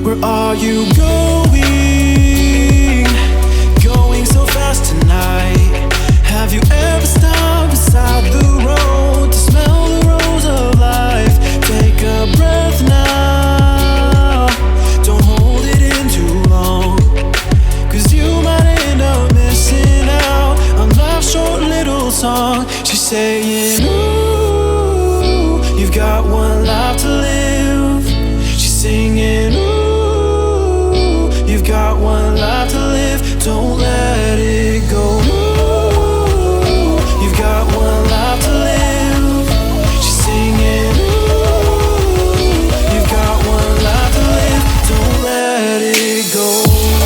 Where are you going? Going so fast tonight. Have you ever stopped beside the road to smell the rose of life? Take a breath now. Don't hold it in too long, 'cause you might end up missing out on life's short little song. She's saying, ooh, you've got one life to live. She's singing, ooh, you've got one life to live. Don't let it go. Ooh, you've got one life to live. She's singing, ooh, you've got one life to live. Don't let it go.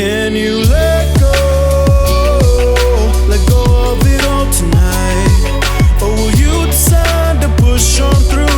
Can you let go of it all tonight? Or will you decide to push on through?